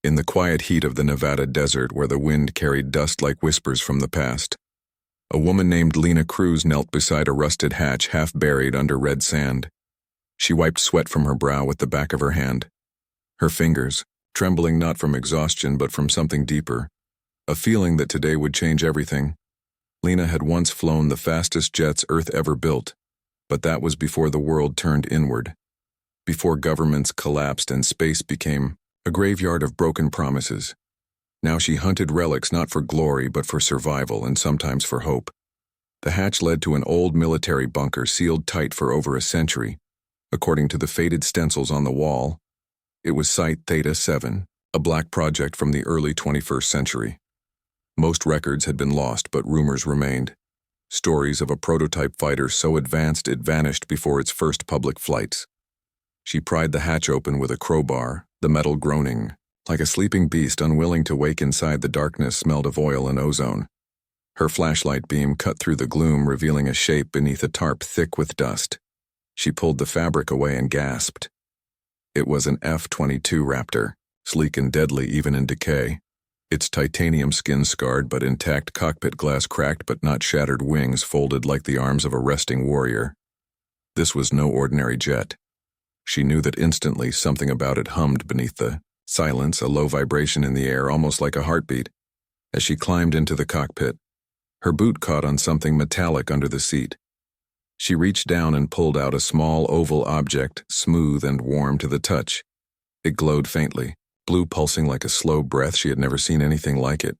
in the quiet heat of the Nevada desert where the wind carried dust like whispers from the past. A woman named Lena Cruz knelt beside a rusted hatch half buried under red sand. She wiped sweat from her brow with the back of her hand. Her fingers, trembling not from exhaustion but from something deeper, a feeling that today would change everything. Lena had once flown the fastest jets Earth ever built, but that was before the world turned inward, before governments collapsed and space became a graveyard of broken promises. Now she hunted relics not for glory but for survival and sometimes for hope. The hatch led to an old military bunker sealed tight for over a century. According to the faded stencils on the wall, it was Site Theta 7, a black project from the early 21st century. Most records had been lost, but rumors remained. Stories of a prototype fighter so advanced it vanished before its first public flights. She pried the hatch open with a crowbar, the metal groaning, like a sleeping beast unwilling to wake. Inside the darkness smelled of oil and ozone. Her flashlight beam cut through the gloom, revealing a shape beneath a tarp thick with dust. She pulled the fabric away and gasped. It was an F-22 Raptor, sleek and deadly even in decay. Its titanium skin scarred but intact, cockpit glass cracked but not shattered, wings folded like the arms of a resting warrior. This was no ordinary jet. She knew that instantly. Something about it hummed beneath the silence, a low vibration in the air, almost like a heartbeat. As she climbed into the cockpit, her boot caught on something metallic under the seat. She reached down and pulled out a small oval object, smooth and warm to the touch. It glowed faintly, blue, pulsing like a slow breath. She had never seen anything like it,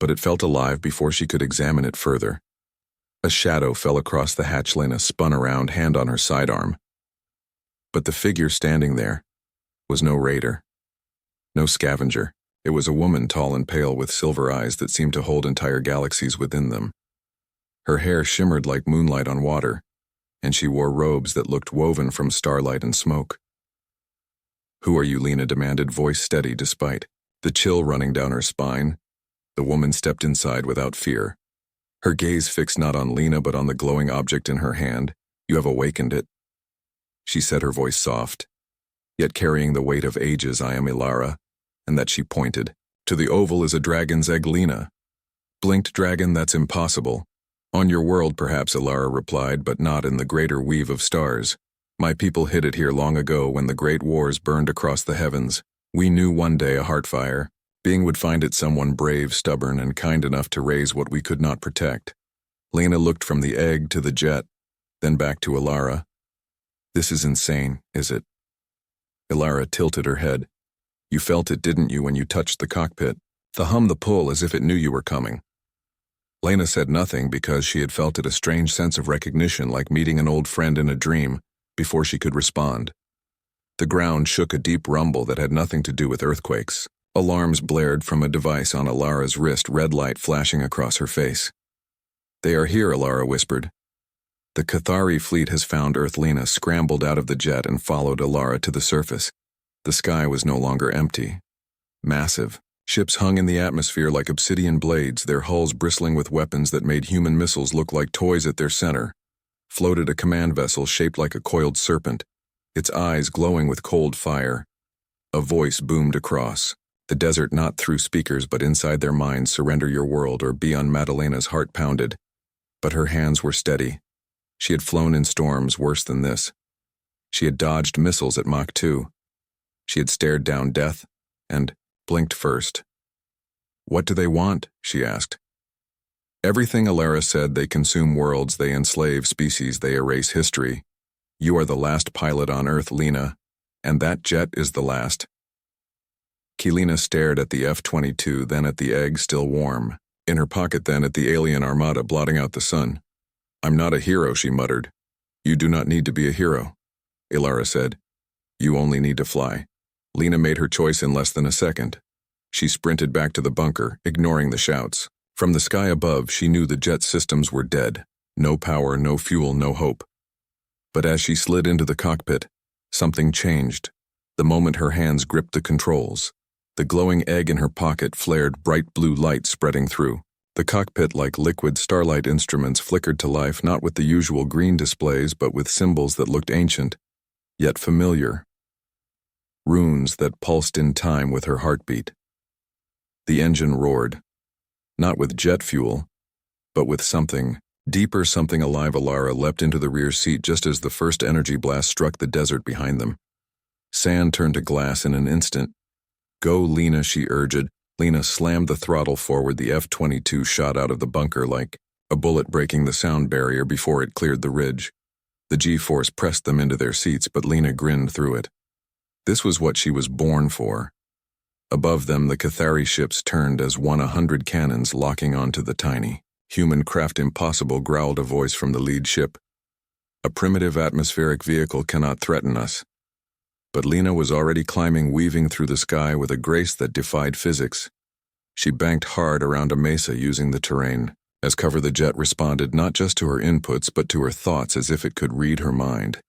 but it felt alive before she could examine it further. A shadow fell across the hatch. Lena spun around, hand on her sidearm. But the figure standing there was no raider, no scavenger. It was a woman, tall and pale, with silver eyes that seemed to hold entire galaxies within them. Her hair shimmered like moonlight on water, and she wore robes that looked woven from starlight and smoke. "Who are you?" Lena demanded, voice steady despite the chill running down her spine. The woman stepped inside without fear, her gaze fixed not on Lena but on the glowing object in her hand. "You have awakened it," she said, her voice soft, yet carrying the weight of ages. "I am Ilara," and that she pointed. "To the oval is a dragon's egg." Lena blinked. "Dragon? That's impossible." "On your world, perhaps," Ilara replied, "but not in the greater weave of stars. My people hid it here long ago when the great wars burned across the heavens. We knew one day a heartfire being would find it, someone brave, stubborn, and kind enough to raise what we could not protect." Lena looked from the egg to the jet, then back to Ilara. "This is insane, is it?" Ilara tilted her head. "You felt it, didn't you, when you touched the cockpit? The hum, the pull, as if it knew you were coming." Lena said nothing because she had felt it, a strange sense of recognition, like meeting an old friend in a dream, before she could respond. The ground shook, a deep rumble that had nothing to do with earthquakes. Alarms blared from a device on Ilara's wrist, red light flashing across her face. "They are here," Ilara whispered. "The Cathari fleet has found Earth." Lena scrambled out of the jet and followed Ilara to the surface. The sky was no longer empty. Massive ships hung in the atmosphere like obsidian blades, their hulls bristling with weapons that made human missiles look like toys. At their center floated a command vessel shaped like a coiled serpent, its eyes glowing with cold fire. A voice boomed across the desert, not through speakers but inside their minds: "Surrender your world or be on." Madalena's heart pounded, but her hands were steady. She had flown in storms worse than this. She had dodged missiles at Mach 2. She had stared down death and blinked first. "What do they want?" she asked. "Everything," Ilara said. "They consume worlds, they enslave species, they erase history. You are the last pilot on Earth, Lena, and that jet is the last." Lena stared at the F-22, then at the egg still warm in her pocket, then at the alien armada blotting out the sun. "I'm not a hero," she muttered. "You do not need to be a hero," Ilara said. "You only need to fly." Lena made her choice in less than a second. She sprinted back to the bunker, ignoring the shouts. From the sky above, she knew the jet systems were dead. No power, no fuel, no hope. But as she slid into the cockpit, something changed. The moment her hands gripped the controls, the glowing egg in her pocket flared, bright blue light spreading through. The cockpit, like liquid starlight instruments, flickered to life, not with the usual green displays but with symbols that looked ancient, yet familiar. runes that pulsed in time with her heartbeat. The engine roared, not with jet fuel, but with something deeper, something alive. Alara leapt into the rear seat just as the first energy blast struck the desert behind them. Sand turned to glass in an instant. "Go, Lena," she urged. Lena slammed the throttle forward. The F-22 shot out of the bunker like a bullet, breaking the sound barrier before it cleared the ridge. The G-force pressed them into their seats, but Lena grinned through it. This was what she was born for. Above them, the Cathari ships turned as 100 cannons locking onto the tiny human craft. "Impossible," growled a voice from the lead ship. "A primitive atmospheric vehicle cannot threaten us." But Lena was already climbing, weaving through the sky with a grace that defied physics. She banked hard around a mesa, using the terrain as cover. The jet responded not just to her inputs but to her thoughts, as if it could read her mind.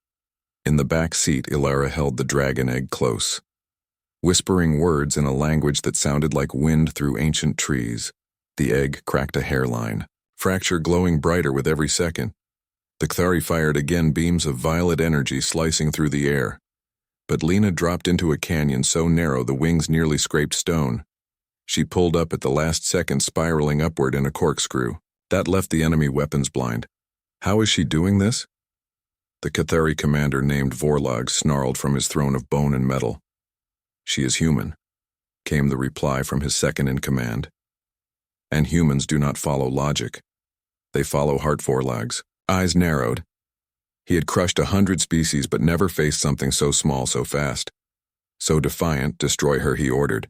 In the back seat, Ilara held the dragon egg close, whispering words in a language that sounded like wind through ancient trees. The egg cracked a hairline fracture, glowing brighter with every second. The Cathari fired again, beams of violet energy slicing through the air. But Lena dropped into a canyon so narrow the wings nearly scraped stone. She pulled up at the last second, spiraling upward in a corkscrew. That left the enemy weapons blind. How is she doing this? The Cathari commander named Vorlog snarled from his throne of bone and metal. "She is human," came the reply from his second-in-command. "And humans do not follow logic. They follow heart." Vorlog's eyes narrowed. He had crushed 100 species but never faced something so small so fast. So defiant. "Destroy her," he ordered.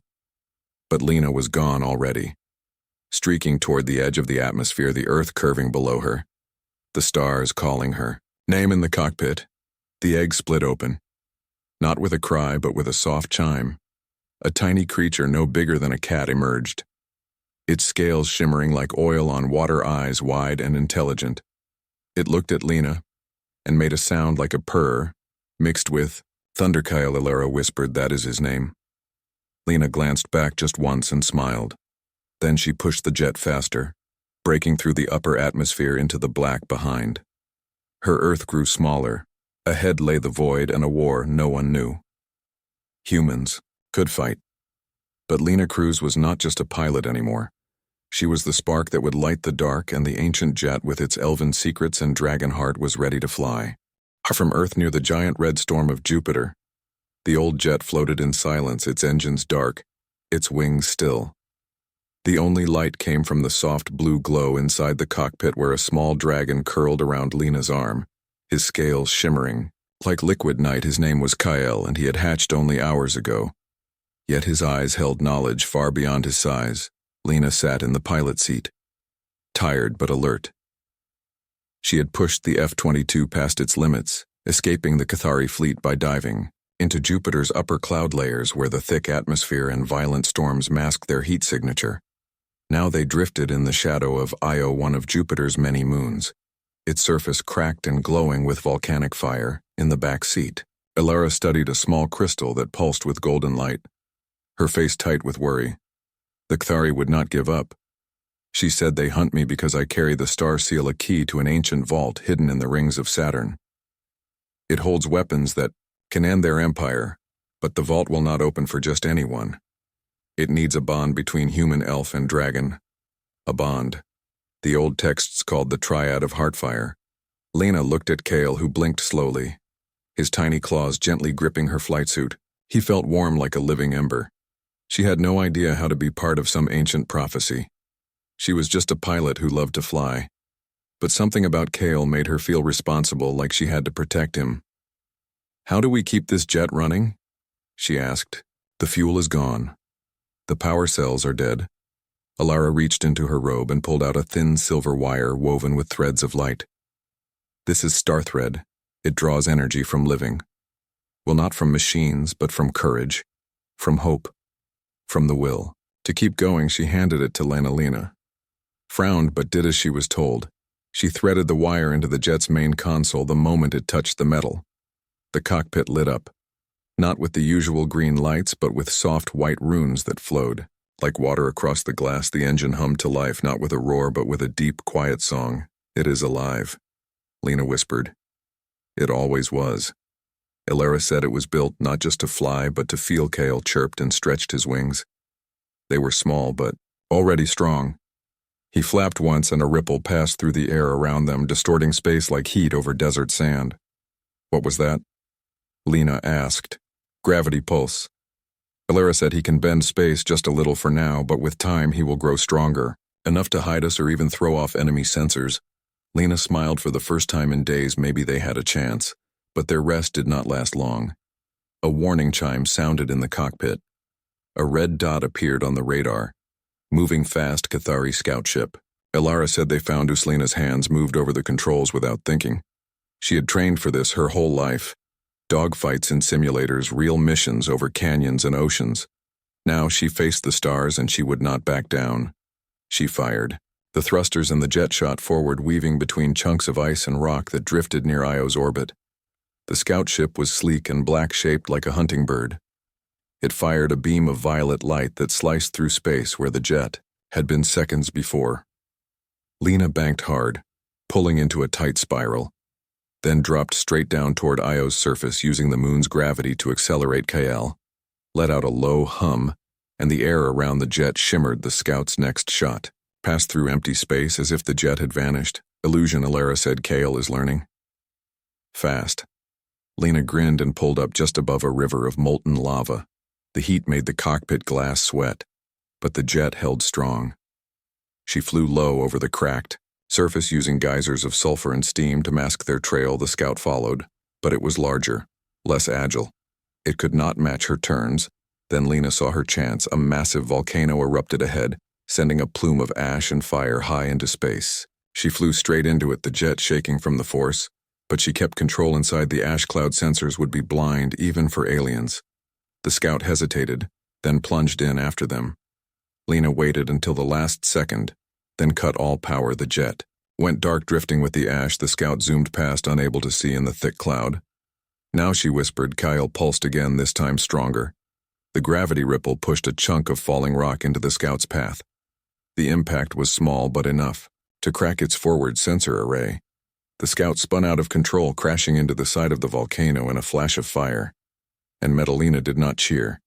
But Lena was gone already, streaking toward the edge of the atmosphere, the earth curving below her, the stars calling her name. In the cockpit, the egg split open, not with a cry but with a soft chime. A tiny creature no bigger than a cat emerged, its scales shimmering like oil on water, eyes wide and intelligent. It looked at Lena and made a sound like a purr, mixed with Thunderkyle. Ilara whispered, "That is his name." Lena glanced back just once and smiled. Then she pushed the jet faster, breaking through the upper atmosphere into the black behind. Her Earth grew smaller. Ahead lay the void and a war no one knew. Humans could fight. But Lena Cruz was not just a pilot anymore. She was the spark that would light the dark, and the ancient jet with its elven secrets and dragon heart was ready to fly. From Earth, near the giant red storm of Jupiter, the old jet floated in silence, its engines dark, its wings still. The only light came from the soft blue glow inside the cockpit, where a small dragon curled around Lena's arm, his scales shimmering like liquid night. His name was Kyle, and he had hatched only hours ago. Yet his eyes held knowledge far beyond his size. Lena sat in the pilot seat, tired but alert. She had pushed the F-22 past its limits, escaping the Cathari fleet by diving into Jupiter's upper cloud layers, where the thick atmosphere and violent storms masked their heat signature. Now they drifted in the shadow of Io, one of Jupiter's many moons, its surface cracked and glowing with volcanic fire. In the back seat, Ilara studied a small crystal that pulsed with golden light, her face tight with worry. The Cathari would not give up. She said, "They hunt me because I carry the star seal, a key to an ancient vault hidden in the rings of Saturn. It holds weapons that can end their empire, but the vault will not open for just anyone. It needs a bond between human, elf, and dragon. A bond the old texts called the Triad of Heartfire." Lena looked at Kale, who blinked slowly, his tiny claws gently gripping her flight suit. He felt warm like a living ember. She had no idea how to be part of some ancient prophecy. She was just a pilot who loved to fly. But something about Kale made her feel responsible, like she had to protect him. "How do we keep this jet running?" she asked. "The fuel is gone. The power cells are dead." Ilara reached into her robe and pulled out a thin silver wire woven with threads of light. "This is star thread. It draws energy from living. Well, not from machines, but from courage, from hope, from the will to keep going." She handed it to Lena, frowned but did as she was told. She threaded the wire into the jet's main console the moment it touched the metal. The cockpit lit up, not with the usual green lights, but with soft white runes that flowed like water across the glass. The engine hummed to life, not with a roar, but with a deep, quiet song. "It is alive," Lena whispered. "It always was." Ilara said it was built not just to fly, but to feel. Kale chirped and stretched his wings. They were small, but already strong. He flapped once and a ripple passed through the air around them, distorting space like heat over desert sand. What was that? Lena asked. Gravity pulse. Ilara said he can bend space just a little for now, but with time he will grow stronger, enough to hide us or even throw off enemy sensors. Lena smiled for the first time in days. Maybe they had a chance. But their rest did not last long. A warning chime sounded in the cockpit. A red dot appeared on the radar. Moving fast Cathari scout ship. Ilara said they found Uslina's hands moved over the controls without thinking. She had trained for this her whole life. Dogfights in simulators, real missions over canyons and oceans. Now she faced the stars and she would not back down. She fired. The thrusters and the jet shot forward, weaving between chunks of ice and rock that drifted near Io's orbit. The scout ship was sleek and black-shaped like a hunting bird. It fired a beam of violet light that sliced through space where the jet had been seconds before. Lena banked hard, pulling into a tight spiral, then dropped straight down toward Io's surface using the moon's gravity to accelerate. Kael let out a low hum, and the air around the jet shimmered. The scout's next shot passed through empty space as if the jet had vanished. Illusion, Ilara said. Kael is learning. Fast. Lena grinned and pulled up just above a river of molten lava. The heat made the cockpit glass sweat, but the jet held strong. She flew low over the cracked surface using geysers of sulfur and steam to mask their trail. The scout followed, but it was larger, less agile. It could not match her turns. Then Lena saw her chance. A massive volcano erupted ahead, sending a plume of ash and fire high into space. She flew straight into it, the jet shaking from the force, but she kept control inside the ash cloud. Sensors would be blind even for aliens. The scout hesitated, then plunged in after them. Lena waited until the last second, then cut all power. The jet went dark, drifting with the ash. The scout zoomed past, unable to see in the thick cloud. Now, she whispered. Kyle pulsed again, this time stronger. The gravity ripple pushed a chunk of falling rock into the scout's path. The impact was small but enough to crack its forward sensor array. The scout spun out of control, crashing into the side of the volcano in a flash of fire. And Metalina did not cheer.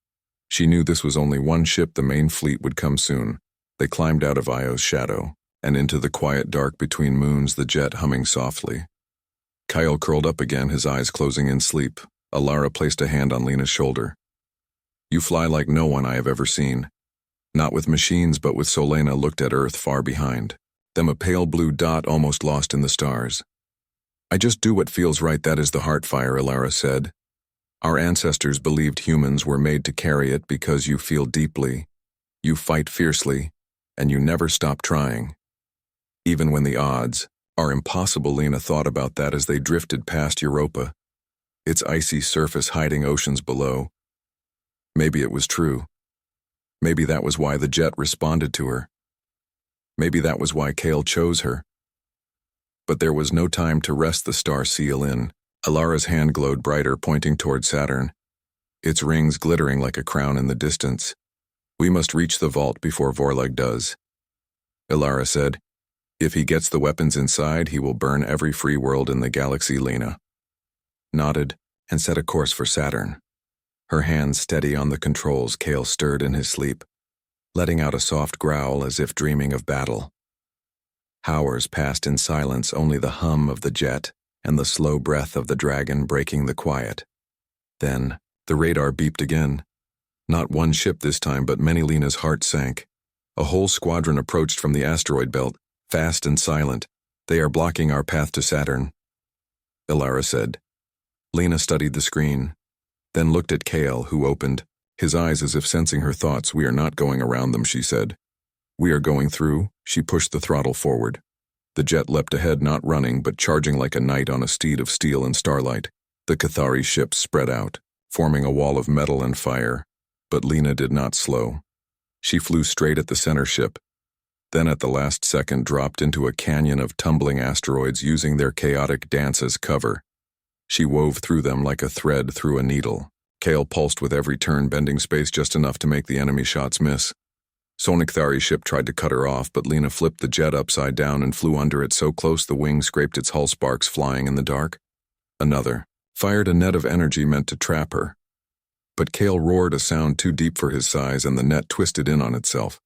She knew this was only one ship. The main fleet would come soon. They climbed out of Io's shadow and into the quiet dark between moons, the jet humming softly. Kyle curled up again, his eyes closing in sleep. Ilara placed a hand on Lena's shoulder. You fly like no one I have ever seen. Not with machines, but with. Solena looked at Earth far behind them, a pale blue dot almost lost in the stars. I just do what feels right. That is the heart fire, Ilara said. Our ancestors believed humans were made to carry it because you feel deeply, you fight fiercely, and you never stop trying. Even when the odds are impossible. Lena thought about that as they drifted past Europa, its icy surface hiding oceans below. Maybe it was true. Maybe that was why the jet responded to her. Maybe that was why Kale chose her. But there was no time to rest the star seal in. Ilara's hand glowed brighter, pointing toward Saturn, its rings glittering like a crown in the distance. We must reach the vault before Vorlag does. Ilara said, if he gets the weapons inside, he will burn every free world in the galaxy. Lena nodded and set a course for Saturn. Her hands steady on the controls. Kale stirred in his sleep, letting out a soft growl as if dreaming of battle. Hours passed in silence, only the hum of the jet and the slow breath of the dragon breaking the quiet. Then, the radar beeped again. Not one ship this time, but many. Lena's heart sank. A whole squadron approached from the asteroid belt, fast and silent. They are blocking our path to Saturn, Ilara said. Lena studied the screen, then looked at Kale, who opened his eyes as if sensing her thoughts. We are not going around them, she said. We are going through. She pushed the throttle forward. The jet leapt ahead, not running, but charging like a knight on a steed of steel and starlight. The Cathari ships spread out, forming a wall of metal and fire. But Lena did not slow. She flew straight at the center ship, then at the last second dropped into a canyon of tumbling asteroids using their chaotic dance as cover. She wove through them like a thread through a needle. Kale pulsed with every turn, bending space just enough to make the enemy shots miss. Sonic Thari's ship tried to cut her off, but Lena flipped the jet upside down and flew under it so close the wing scraped its hull, sparks flying in the dark. Another, fired a net of energy meant to trap her. But Kale roared a sound too deep for his size, and the net twisted in on itself.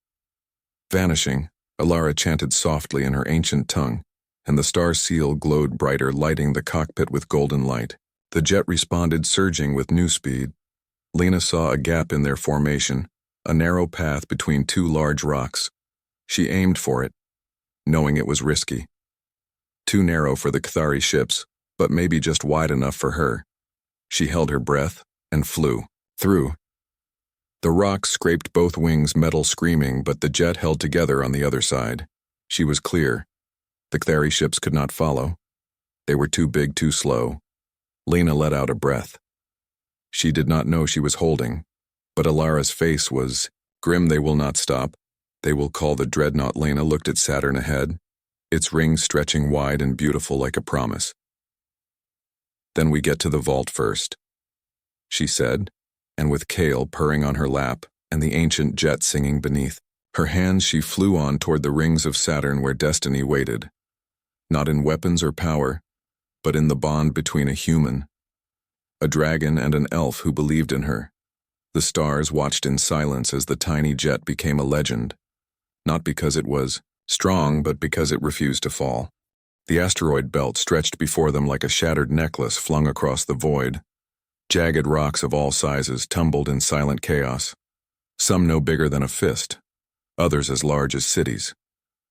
Vanishing, Alara chanted softly in her ancient tongue, and the star seal glowed brighter, lighting the cockpit with golden light. The jet responded, surging with new speed. Lena saw a gap in their formation, a narrow path between two large rocks. She aimed for it, knowing it was risky. Too narrow for the Cathari ships, but maybe just wide enough for her. She held her breath and flew. Through. The rocks scraped both wings, metal screaming, but the jet held together on the other side. She was clear. The Cathari ships could not follow. They were too big, too slow. Lena let out a breath. She did not know she was holding, but Alara's face was grim. They will not stop. They will call the dreadnought. Lena looked at Saturn ahead, its rings stretching wide and beautiful like a promise. Then we get to the vault first, she said, and with Kale purring on her lap and the ancient jet singing beneath her hands, she flew on toward the rings of Saturn where destiny waited. Not in weapons or power, but in the bond between a human, a dragon, and an elf who believed in her. The stars watched in silence as the tiny jet became a legend, not because it was strong, but because it refused to fall. The asteroid belt stretched before them like a shattered necklace flung across the void. Jagged rocks of all sizes tumbled in silent chaos, some no bigger than a fist, others as large as cities,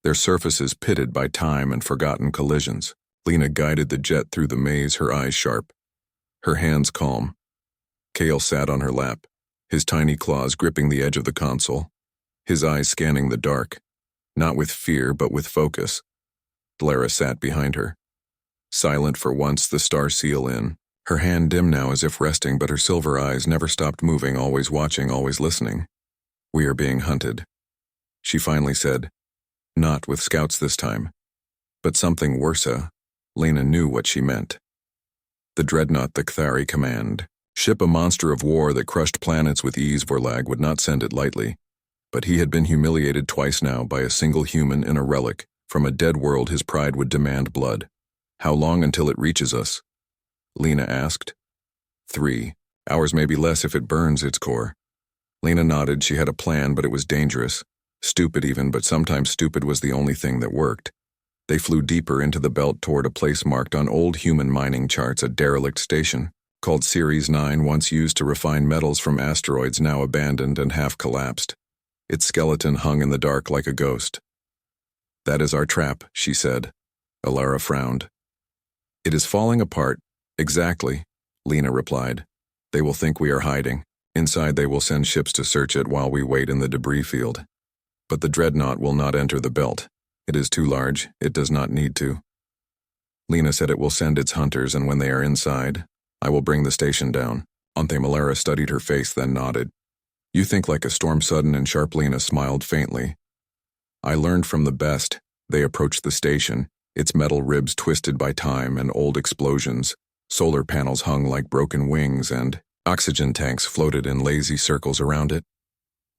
their surfaces pitted by time and forgotten collisions. Lena guided the jet through the maze, her eyes sharp, her hands calm. Kale sat on her lap, his tiny claws gripping the edge of the console, his eyes scanning the dark, not with fear but with focus. Lara sat behind her, silent for once, the star seal in, her hand dim now as if resting, but her silver eyes never stopped moving, always watching, always listening. "We are being hunted," she finally said. Not with scouts this time, but something worse. Lena knew what she meant. The dreadnought, the Cathari command ship, a monster of war that crushed planets with ease. Vorlag would not send it lightly, but he had been humiliated twice now by a single human in a relic. From a dead world, his pride would demand blood. "How long until it reaches us?" Lena asked. 3 hours, maybe less if it burns its core. Lena nodded. She had a plan, but it was dangerous. Stupid even, but sometimes stupid was the only thing that worked. They flew deeper into the belt toward a place marked on old human mining charts, a derelict station, called Series 9, once used to refine metals from asteroids, now abandoned and half collapsed. Its skeleton hung in the dark like a ghost. "That is our trap," she said. Alara frowned. "It is falling apart." "Exactly," Lena replied. "They will think we are hiding. Inside they will send ships to search it while we wait in the debris field. But the dreadnought will not enter the belt. It is too large. It does not need to." Lena said it will send its hunters, and when they are inside, I will bring the station down. Anthe Malera studied her face, then nodded. "You think like a storm, sudden and sharp." Lena smiled faintly. "I learned from the best." They approached the station, its metal ribs twisted by time and old explosions. Solar panels hung like broken wings, and oxygen tanks floated in lazy circles around it.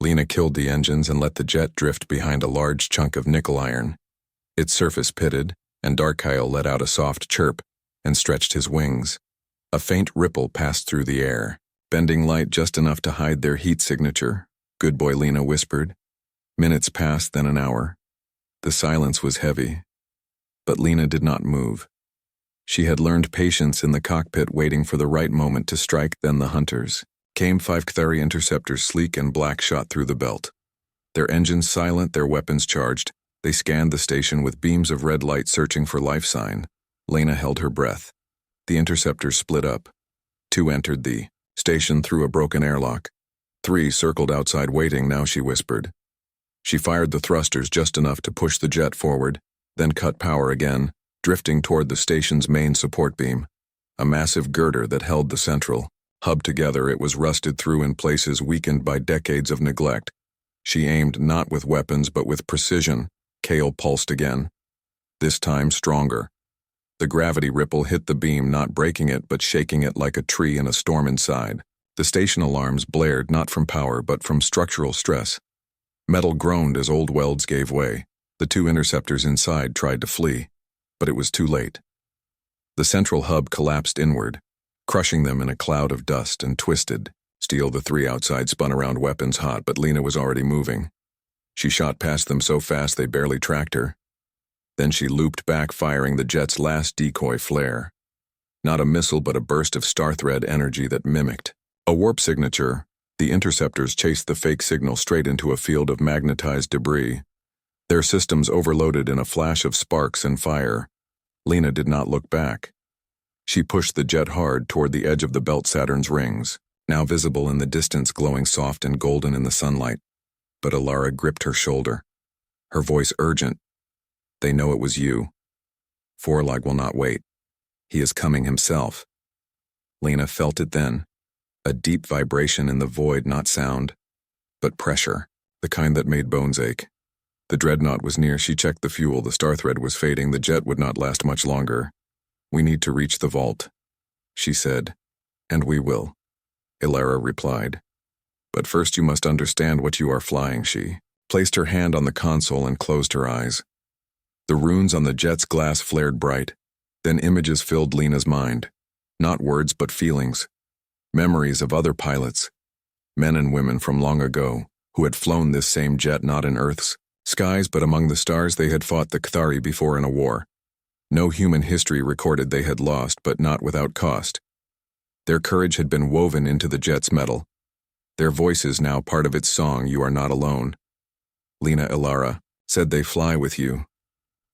Lena killed the engines and let the jet drift behind a large chunk of nickel iron. Its surface pitted, and Darkyle let out a soft chirp and stretched his wings. A faint ripple passed through the air, bending light just enough to hide their heat signature. "Good boy," Lena whispered. Minutes passed, then an hour. The silence was heavy, but Lena did not move. She had learned patience in the cockpit, waiting for the right moment to strike. Then the hunters came. 5 Cathari interceptors, sleek and black, shot through the belt. Their engines silent, their weapons charged. They scanned the station with beams of red light, searching for life sign. Lena held her breath. The interceptors split up. 2 entered the station through a broken airlock. 3 circled outside, waiting now, she whispered. She fired the thrusters just enough to push the jet forward, then cut power again, drifting toward the station's main support beam, a massive girder that held the central hub together. It was rusted through in places, weakened by decades of neglect. She aimed not with weapons but with precision. Kale pulsed again, this time stronger. The gravity ripple hit the beam, not breaking it but shaking it like a tree in a storm inside. The station alarms blared, not from power but from structural stress. Metal groaned as old welds gave way. The 2 interceptors inside tried to flee, but it was too late. The central hub collapsed inward, crushing them in a cloud of dust and twisted. Steel, the three outside, spun around, weapons hot, but Lena was already moving. She shot past them so fast they barely tracked her. Then she looped back, firing the jet's last decoy flare. Not a missile, but a burst of star-thread energy that mimicked a warp signature. The interceptors chased the fake signal straight into a field of magnetized debris. Their systems overloaded in a flash of sparks and fire. Lena did not look back. She pushed the jet hard toward the edge of the belt Saturn's rings, now visible in the distance, glowing soft and golden in the sunlight. But Alara gripped her shoulder, her voice urgent. "They know it was you. Vorlag will not wait. He is coming himself." Lena felt it then, a deep vibration in the void, not sound, but pressure, the kind that made bones ache. The dreadnought was near. She checked the fuel. The star thread was fading. The jet would not last much longer. "We need to reach the vault," she said. "And we will," Alara replied. "But first you must understand what you are flying." She placed her hand on the console and closed her eyes. The runes on the jet's glass flared bright. Then images filled Lena's mind. Not words, but feelings. Memories of other pilots. Men and women from long ago, who had flown this same jet, not in Earth's skies but among the stars. They had fought the Cathari before in a war. No human history recorded they had lost, but not without cost. Their courage had been woven into the jet's metal. Their voices now part of its song, "You are not alone." Lena, Alara said, "They fly with you."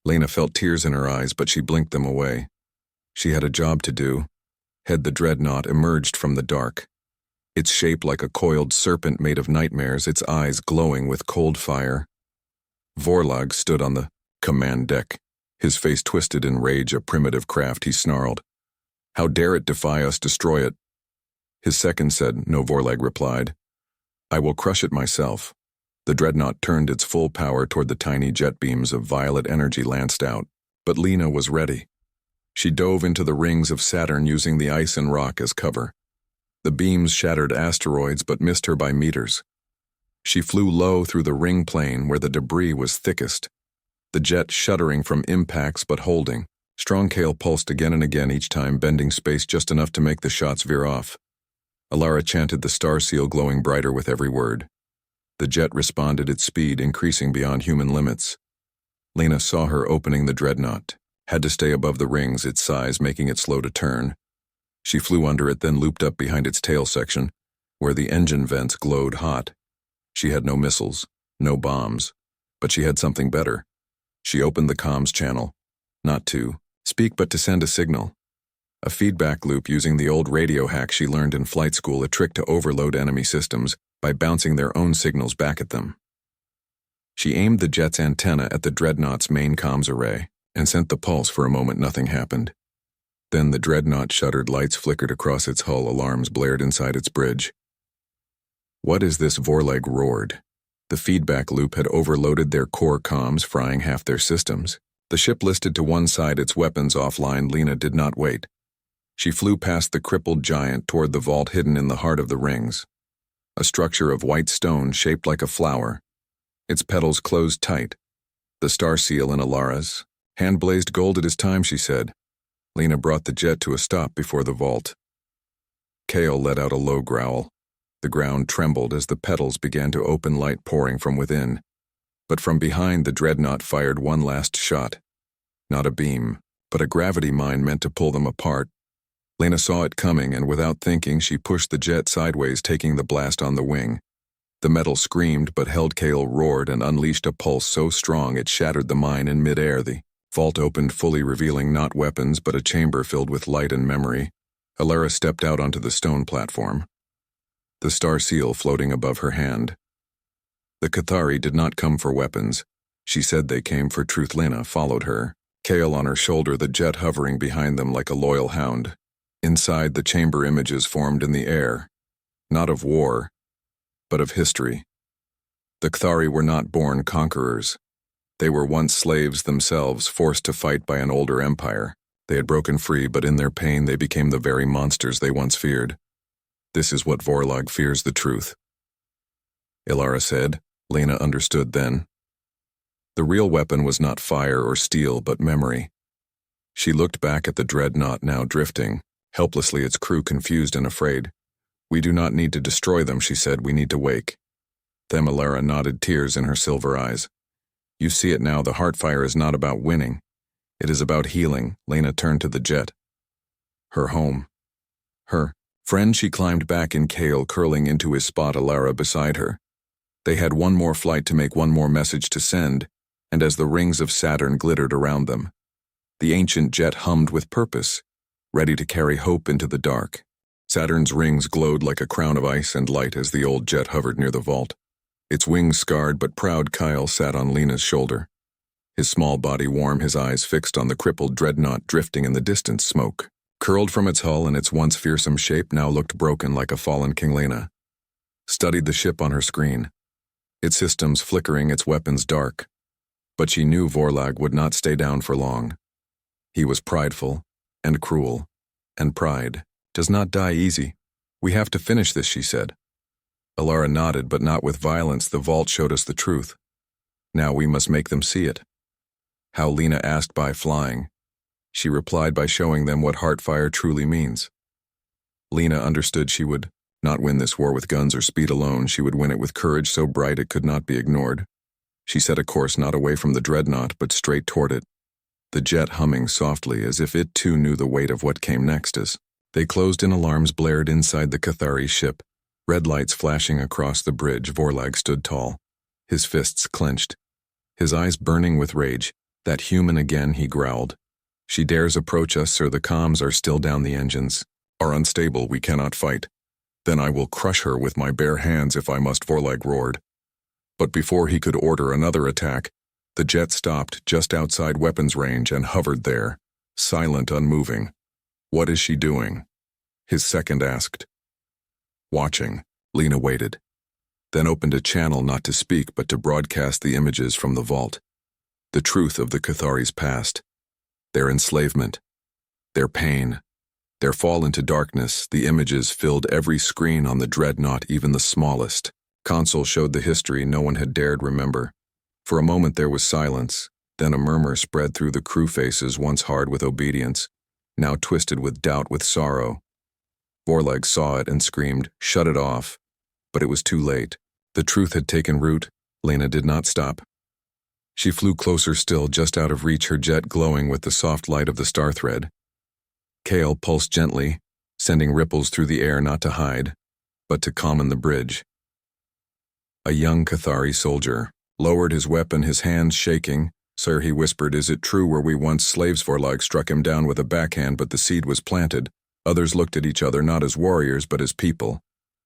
Lena felt tears in her eyes, but she blinked them away. She had a job to do. The dreadnought emerged from the dark, its shape like a coiled serpent made of nightmares, its eyes glowing with cold fire. Vorlag stood on the command deck, his face twisted in rage. "A primitive craft," he snarled. "How dare it defy us? Destroy it." His second said, "No," Vorlag replied. "I will crush it myself." The dreadnought turned its full power toward the tiny jet beams of violet energy lanced out, but Lena was ready. She dove into the rings of Saturn using the ice and rock as cover. The beams shattered asteroids but missed her by meters. She flew low through the ring plane where the debris was thickest, the jet shuddering from impacts but holding. Strong Kale pulsed again and again, each time bending space just enough to make the shots veer off. Alara chanted the star seal, glowing brighter with every word. The jet responded, its speed increasing beyond human limits. Lena saw her opening the dreadnought, had to stay above the rings, its size making it slow to turn. She flew under it, then looped up behind its tail section, where the engine vents glowed hot. She had no missiles, no bombs, but she had something better. She opened the comms channel, not to speak but to send a signal. A feedback loop using the old radio hack she learned in flight school, a trick to overload enemy systems by bouncing their own signals back at them. She aimed the jet's antenna at the dreadnought's main comms array and sent the pulse. For a moment nothing happened. Then the dreadnought shuddered, lights flickered across its hull, alarms blared inside its bridge. "What is this?" Vorlag roared. The feedback loop had overloaded their core comms, frying half their systems. The ship listed to one side, its weapons offline. Lena did not wait. She flew past the crippled giant toward the vault hidden in the heart of the rings. A structure of white stone shaped like a flower. Its petals closed tight. The star seal in Alara's hand blazed gold. "It is time," she said. Lena brought the jet to a stop before the vault. Kale let out a low growl. The ground trembled as the petals began to open, light pouring from within. But from behind, the dreadnought fired one last shot. Not a beam, but a gravity mine meant to pull them apart. Lena saw it coming, and without thinking, she pushed the jet sideways, taking the blast on the wing. The metal screamed, but held. Kale roared and unleashed a pulse so strong it shattered the mine in midair. The vault opened fully, revealing not weapons, but a chamber filled with light and memory. Alara stepped out onto the stone platform, the star seal floating above her hand. The Cathari did not come for weapons. She said they came for truth. Lena followed her, Kale on her shoulder, the jet hovering behind them like a loyal hound. Inside, the chamber images formed in the air, not of war, but of history. The Cathari were not born conquerors. They were once slaves themselves, forced to fight by an older empire. They had broken free, but in their pain they became the very monsters they once feared. "This is what Vorlag fears, the truth," Alara said. Lena understood then. The real weapon was not fire or steel, but memory. She looked back at the dreadnought, now drifting, Helplessly, its crew confused and afraid. "We do not need to destroy them," she said. "We need to wake." Then Alara nodded, tears in her silver eyes. "You see it now, the Heartfire is not about winning. It is about healing." Lena turned to the jet. Her home. Her friend. She climbed back in, Kale curling into his spot, Alara beside her. They had one more flight to make, one more message to send, and as the rings of Saturn glittered around them, the ancient jet hummed with purpose, ready to carry hope into the dark. Saturn's rings glowed like a crown of ice and light as the old jet hovered near the vault. Its wings scarred but proud, Kyle sat on Lena's shoulder. His small body warm, his eyes fixed on the crippled dreadnought drifting in the distant smoke. Curled from its hull, in its once fearsome shape, now looked broken like a fallen king. Lena studied the ship on her screen, its systems flickering, its weapons dark. But she knew Vorlag would not stay down for long. He was prideful and cruel, and pride does not die easy. "We have to finish this," she said. Alara nodded, but not with violence. "The vault showed us the truth. Now we must make them see it." How? Lena asked. "By flying." She replied, "By showing them what Heartfire truly means." Lena understood she would not win this war with guns or speed alone. She would win it with courage so bright it could not be ignored. She set a course not away from the dreadnought, but straight toward it, the jet humming softly as if it too knew the weight of what came next. As they closed in, alarms blared inside the Cathari ship, red lights flashing across the bridge. Vorlag stood tall, his fists clenched, his eyes burning with rage. "That human again," he growled. "She dares approach us, sir. The comms are still down. The engines are unstable. We cannot fight. Then I will crush her with my bare hands if I must," Vorlag roared. But before he could order another attack, the jet stopped just outside weapons range and hovered there, silent, unmoving. "What is she doing?" his second asked. "Watching." Lena waited, then opened a channel not to speak but to broadcast the images from the vault. The truth of the Cathari's past, their enslavement, their pain, their fall into darkness. The images filled every screen on the dreadnought, even the smallest. Console showed the history no one had dared remember. For a moment there was silence, then a murmur spread through the crew faces, once hard with obedience, now twisted with doubt, with sorrow. Vorlag saw it and screamed, "Shut it off." But it was too late. The truth had taken root. Lena did not stop. She flew closer still, just out of reach, her jet glowing with the soft light of the star thread. Kale pulsed gently, sending ripples through the air, not to hide, but to calm the bridge. A young Cathari soldier lowered his weapon, his hands shaking. "Sir," he whispered, "is it true? Were we once slaves?" Vorlag struck him down with a backhand, but the seed was planted. Others looked at each other, not as warriors, but as people.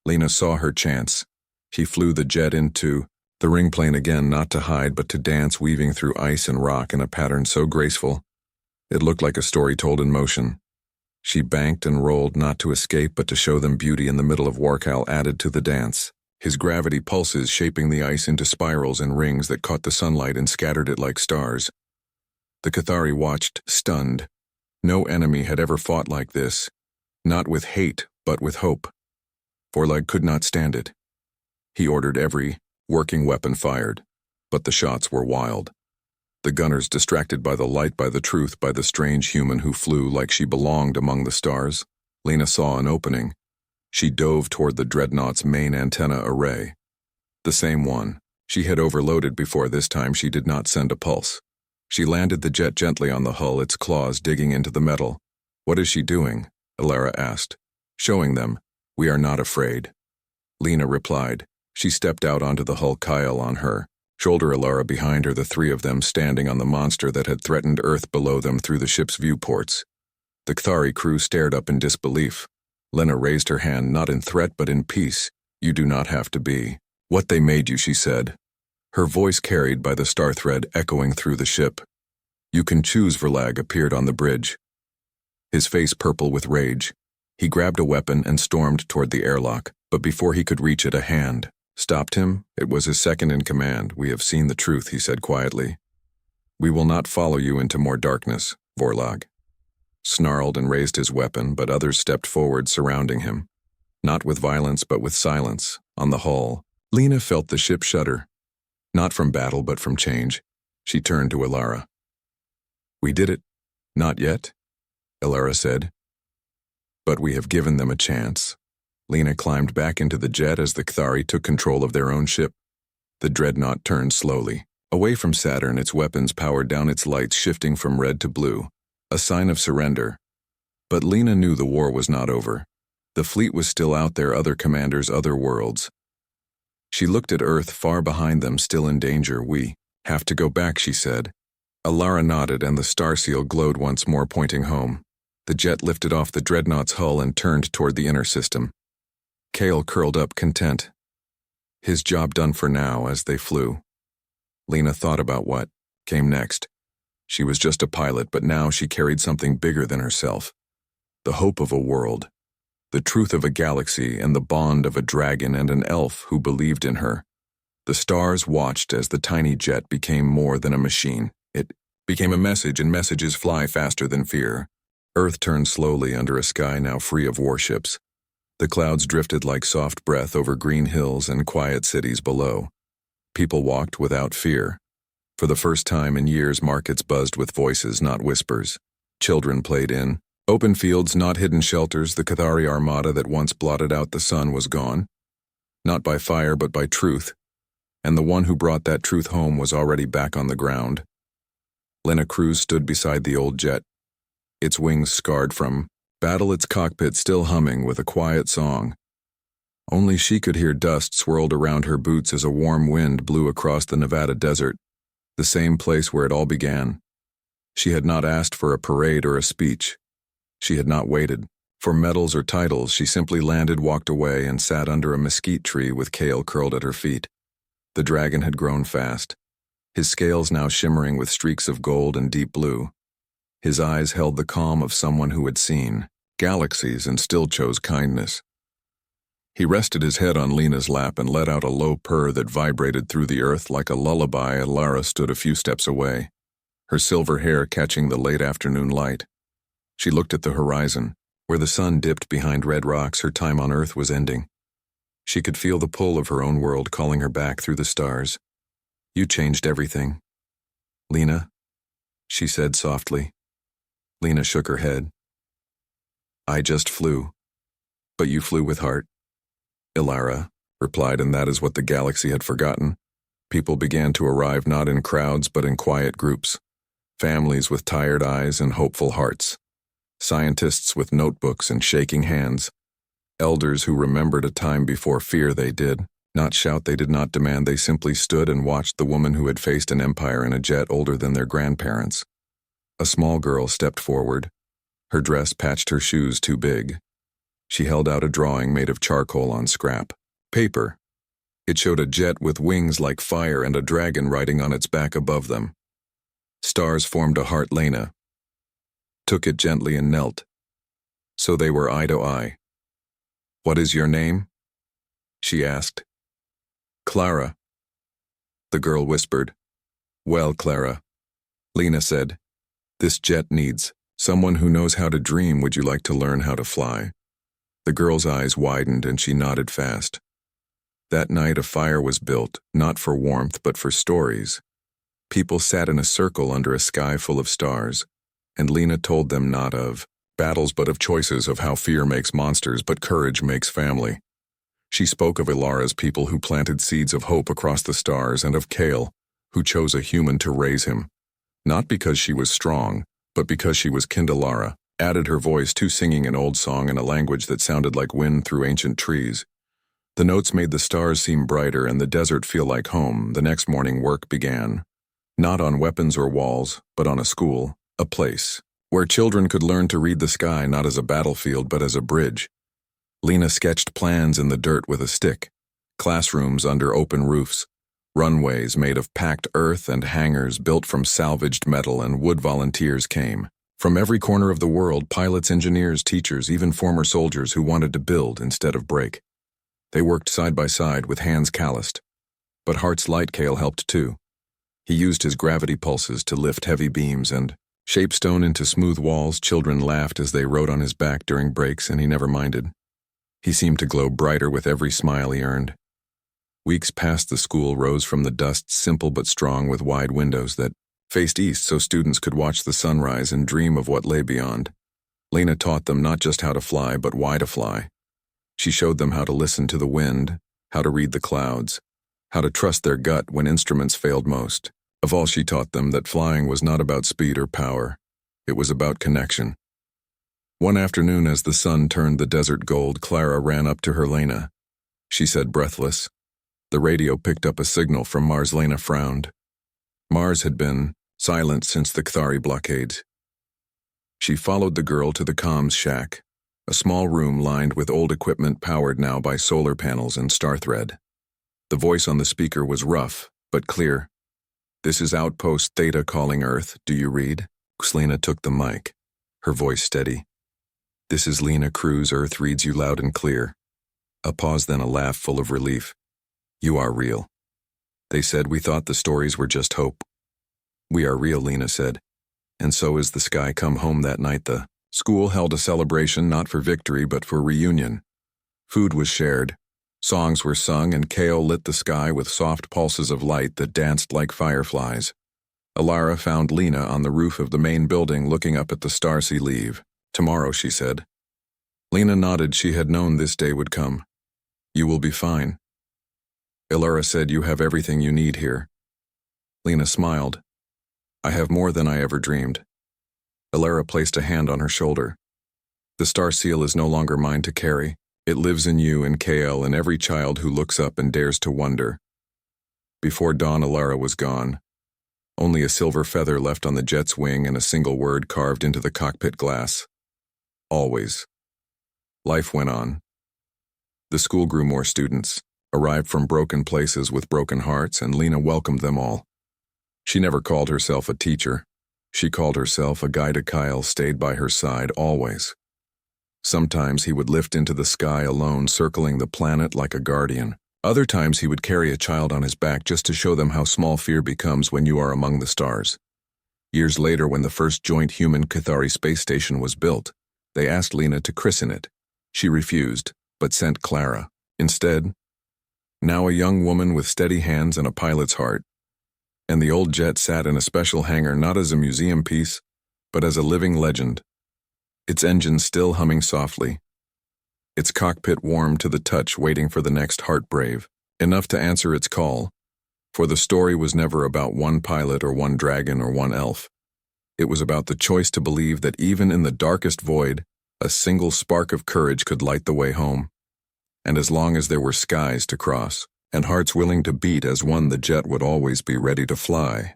Lena saw her chance. She flew the jet into the ring plane again, not to hide, but to dance, weaving through ice and rock in a pattern so graceful it looked like a story told in motion. She banked and rolled, not to escape, but to show them beauty. In the middle of Warcal added to the dance, his gravity pulses shaping the ice into spirals and rings that caught the sunlight and scattered it like stars. The Cathari watched, stunned. No enemy had ever fought like this, not with hate, but with hope. Vorlag could not stand it. He ordered every working weapon fired, but the shots were wild. The gunners distracted by the light, by the truth, by the strange human who flew like she belonged among the stars. Lena saw an opening. She dove toward the dreadnought's main antenna array. The same one she had overloaded before. This time she did not send a pulse. She landed the jet gently on the hull, its claws digging into the metal. "What is she doing?" Alara asked. "Showing them we are not afraid." Lena replied. She stepped out onto the hull, Kyle on her shoulder, Alara behind her, the three of them standing on the monster that had threatened Earth below them through the ship's viewports. The Cathari crew stared up in disbelief. Lena raised her hand, not in threat but in peace. "You do not have to be what they made you," she said, her voice carried by the star thread echoing through the ship. "You can choose." Vorlag appeared on the bridge, his face purple with rage. He grabbed a weapon and stormed toward the airlock, but before he could reach it, a hand stopped him. It was his second in command. "We have seen the truth," he said quietly. "We will not follow you into more darkness." Vorlag snarled and raised his weapon, but others stepped forward, surrounding him. Not with violence, but with silence. On the hull, Lena felt the ship shudder. Not from battle, but from change. She turned to Alara. "We did it." "Not yet," Alara said. But we have given them a chance. Lena climbed back into the jet as the Cathari took control of their own ship. The dreadnought turned slowly. Away from Saturn, its weapons powered down its lights, shifting from red to blue, a sign of surrender. But Lena knew the war was not over. The fleet was still out there, other commanders, other worlds. She looked at Earth far behind them, still in danger. "We have to go back," she said. Alara nodded, and the starseal glowed once more, pointing home. The jet lifted off the dreadnought's hull and turned toward the inner system. Kale curled up, content. His job done for now. As they flew, Lena thought about what came next. She was just a pilot, but now she carried something bigger than herself. The hope of a world, the truth of a galaxy, and the bond of a dragon and an elf who believed in her. The stars watched as the tiny jet became more than a machine. It became a message, and messages fly faster than fear. Earth turned slowly under a sky now free of warships. The clouds drifted like soft breath over green hills and quiet cities below. People walked without fear. For the first time in years, markets buzzed with voices, not whispers. Children played in open fields, not hidden shelters. The Cathari armada that once blotted out the sun was gone. Not by fire, but by truth. And the one who brought that truth home was already back on the ground. Lena Cruz stood beside the old jet, its wings scarred from battle, its cockpit still humming with a quiet song. Only she could hear dust swirled around her boots as a warm wind blew across the Nevada desert, the same place where it all began. She had not asked for a parade or a speech. She had not waited for medals or titles. She simply landed, walked away, and sat under a mesquite tree with Kale curled at her feet. The dragon had grown fast, his scales now shimmering with streaks of gold and deep blue. His eyes held the calm of someone who had seen galaxies and still chose kindness. He rested his head on Lena's lap and let out a low purr that vibrated through the earth like a lullaby. Alara stood a few steps away, her silver hair catching the late afternoon light. She looked at the horizon, where the sun dipped behind red rocks. Her time on Earth was ending. She could feel the pull of her own world calling her back through the stars. "You changed everything, Lena," she said softly. Lena shook her head. "I just flew. But you flew with heart," Ilara replied, and that is what the galaxy had forgotten. People began to arrive, not in crowds but in quiet groups. Families with tired eyes and hopeful hearts. Scientists with notebooks and shaking hands. Elders who remembered a time before fear. They did not shout, they did not demand, they simply stood and watched the woman who had faced an empire in a jet older than their grandparents. A small girl stepped forward. Her dress patched her shoes too big. She held out a drawing made of charcoal on scrap paper. It showed a jet with wings like fire and a dragon riding on its back above them. Stars formed a heart. Lena took it gently and knelt. So they were eye to eye. "What is your name?" she asked. "Clara," the girl whispered. "Well, Clara," Lena said, "this jet needs someone who knows how to dream. Would you like to learn how to fly?" The girl's eyes widened and she nodded fast. That night a fire was built, not for warmth but for stories. People sat in a circle under a sky full of stars, and Lena told them not of battles but of choices, of how fear makes monsters but courage makes family. She spoke of Ilara's people who planted seeds of hope across the stars, and of Kale, who chose a human to raise him. Not because she was strong, but because she was Kindalara, added her voice to singing an old song in a language that sounded like wind through ancient trees. The notes made the stars seem brighter and the desert feel like home. The next morning work began. Not on weapons or walls, but on a school, a place, where children could learn to read the sky not as a battlefield but as a bridge. Lena sketched plans in the dirt with a stick, classrooms under open roofs, runways made of packed earth and hangars built from salvaged metal, and wood. Volunteers came from every corner of the world, pilots, engineers, teachers, even former soldiers who wanted to build instead of break. They worked side by side with hands calloused, but hearts light. Kale helped too. He used his gravity pulses to lift heavy beams and shape stone into smooth walls. Children laughed as they rode on his back during breaks, and he never minded. He seemed to glow brighter with every smile he earned. Weeks past the school rose from the dust, simple but strong, with wide windows that faced east so students could watch the sunrise and dream of what lay beyond. Lena taught them not just how to fly, but why to fly. She showed them how to listen to the wind, how to read the clouds, how to trust their gut when instruments failed most. Of all, she taught them that flying was not about speed or power. It was about connection. One afternoon, as the sun turned the desert gold, Clara ran up to her Lena. She said, breathless. The radio picked up a signal from Mars. Lena frowned. Mars had been silent since the Kthari blockades. She followed the girl to the comms shack, a small room lined with old equipment powered now by solar panels and starthread. The voice on the speaker was rough, but clear. "This is Outpost Theta calling Earth. Do you read?" Lena took the mic, her voice steady. "This is Lena Cruz. Earth reads you loud and clear." A pause, then a laugh full of relief. "You are real." They said, "We thought the stories were just hope." "We are real," Lena said. "And so is the sky." Come home that night, the school held a celebration not for victory but for reunion. Food was shared, songs were sung, and Kale lit the sky with soft pulses of light that danced like fireflies. Alara found Lena on the roof of the main building looking up at the stars. "See, leave tomorrow," she said. Lena nodded. She had known this day would come. "You will be fine." Alara said, "You have everything you need here." Lena smiled. "I have more than I ever dreamed." Alara placed a hand on her shoulder. "The star seal is no longer mine to carry. It lives in you and KL and every child who looks up and dares to wonder." Before dawn, Alara was gone. Only a silver feather left on the jet's wing and a single word carved into the cockpit glass. Always. Life went on. The school grew more students, arrived from broken places with broken hearts, and Lena welcomed them all. She never called herself a teacher. She called herself a guide. Kyle stayed by her side always. Sometimes he would lift into the sky alone, circling the planet like a guardian. Other times he would carry a child on his back just to show them how small fear becomes when you are among the stars. Years later, when the first joint human Kthari space station was built, they asked Lena to christen it. She refused, but sent Clara instead. Now a young woman with steady hands and a pilot's heart. And the old jet sat in a special hangar, not as a museum piece, but as a living legend. Its engines still humming softly. Its cockpit warm to the touch, waiting for the next heartbrave, enough to answer its call. For the story was never about one pilot or one dragon or one elf. It was about the choice to believe that even in the darkest void, a single spark of courage could light the way home. And as long as there were skies to cross, and hearts willing to beat as one, the jet would always be ready to fly.